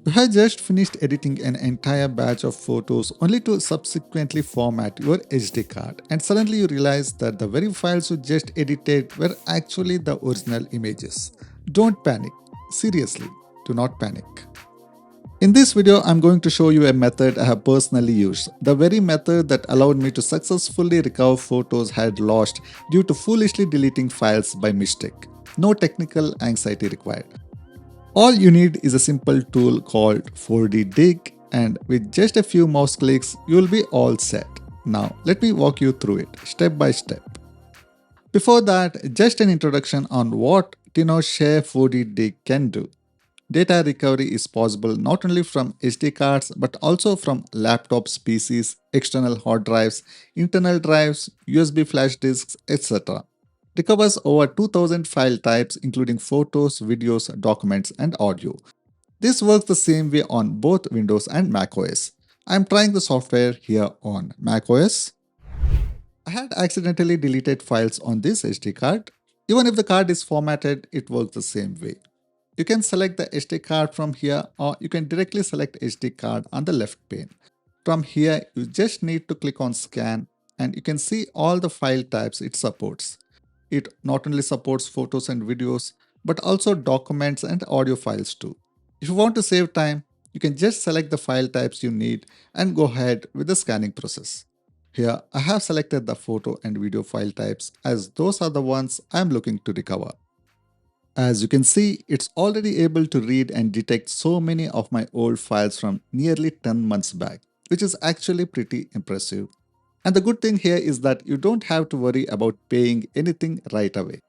You have just finished editing an entire batch of photos only to subsequently format your SD card, and suddenly you realize that the very files you just edited were actually the original images. Don't panic. Seriously, do not panic. In this video, I'm going to show you a method I have personally used, the very method that allowed me to successfully recover photos I had lost due to foolishly deleting files by mistake. No technical anxiety required. All you need is a simple tool called 4D Dig, and with just a few mouse clicks, you'll be all set. Now, let me walk you through it step by step. Before that, just an introduction on what Tenorshare 4D Dig can do. Data recovery is possible not only from SD cards but also from laptops, PCs, external hard drives, internal drives, USB flash disks, etc. Recovers over 2000 file types including photos, videos, documents, and audio. This works the same way on both Windows and macOS. I am trying the software here on macOS. I had accidentally deleted files on this SD card. Even if the card is formatted, it works the same way. You can select the SD card from here, or you can directly select SD card on the left pane. From here, you just need to click on scan and you can see all the file types it supports. It not only supports photos and videos, but also documents and audio files too. If you want to save time, you can just select the file types you need and go ahead with the scanning process. Here, I have selected the photo and video file types as those are the ones I am looking to recover. As you can see, it's already able to read and detect so many of my old files from nearly 10 months back, which is actually pretty impressive. And the good thing here is that you don't have to worry about paying anything right away.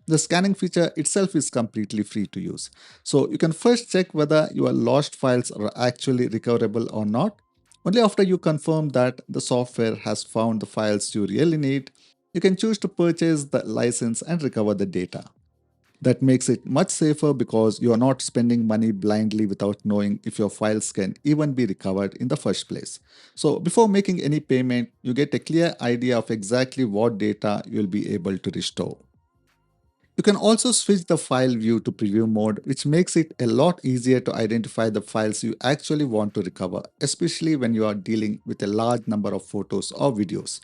The scanning feature itself is completely free to use. So you can first check whether your lost files are actually recoverable or not. Only after you confirm that the software has found the files you really need, you can choose to purchase the license and recover the data. That makes it much safer because you are not spending money blindly without knowing if your files can even be recovered in the first place. So before making any payment, you get a clear idea of exactly what data you'll be able to restore. You can also switch the file view to preview mode, which makes it a lot easier to identify the files you actually want to recover, especially when you are dealing with a large number of photos or videos.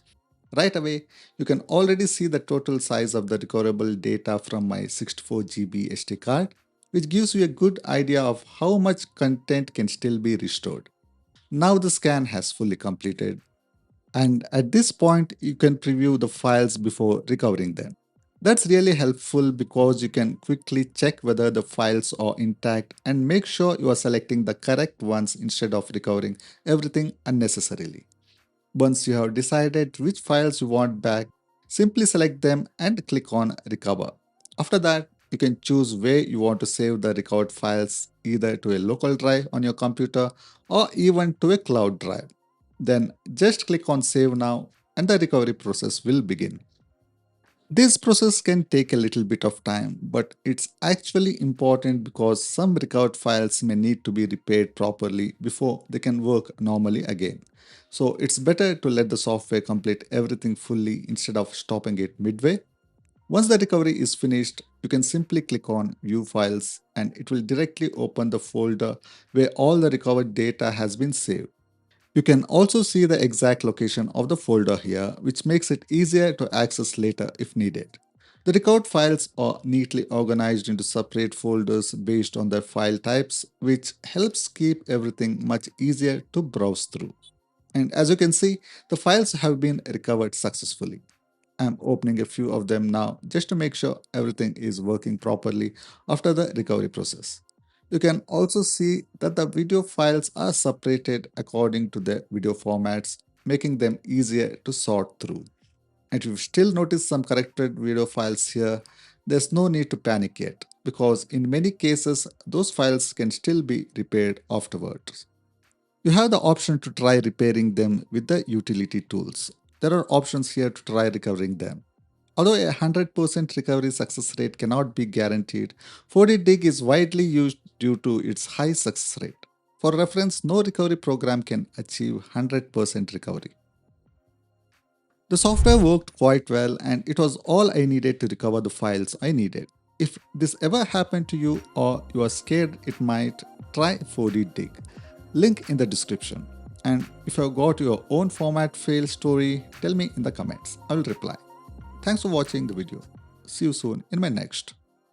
Right away, you can already see the total size of the recoverable data from my 64 GB SD card, which gives you a good idea of how much content can still be restored. Now the scan has fully completed, and at this point, you can preview the files before recovering them. That's really helpful because you can quickly check whether the files are intact and make sure you are selecting the correct ones instead of recovering everything unnecessarily. Once you have decided which files you want back, simply select them and click on Recover. After that, you can choose where you want to save the recovered files, either to a local drive on your computer or even to a cloud drive. Then just click on Save Now and the recovery process will begin. This process can take a little bit of time, but it's actually important because some recovered files may need to be repaired properly before they can work normally again. So it's better to let the software complete everything fully instead of stopping it midway. Once the recovery is finished, you can simply click on View Files and it will directly open the folder where all the recovered data has been saved. You can also see the exact location of the folder here, which makes it easier to access later if needed. The recovered files are neatly organized into separate folders based on their file types, which helps keep everything much easier to browse through. And as you can see, the files have been recovered successfully. I'm opening a few of them now just to make sure everything is working properly after the recovery process. You can also see that the video files are separated according to their video formats, making them easier to sort through. And if you still notice some corrected video files here, there's no need to panic yet, because in many cases, those files can still be repaired afterwards. You have the option to try repairing them with the utility tools. There are options here to try recovering them. Although a 100% recovery success rate cannot be guaranteed, 4D Dig is widely used due to its high success rate. For reference, no recovery program can achieve 100% recovery. The software worked quite well and it was all I needed to recover the files I needed. If this ever happened to you or you are scared it might, try 4D Dig. Link in the description. And if you have got your own format fail story, tell me in the comments. I will reply. Thanks for watching the video. See you soon in my next.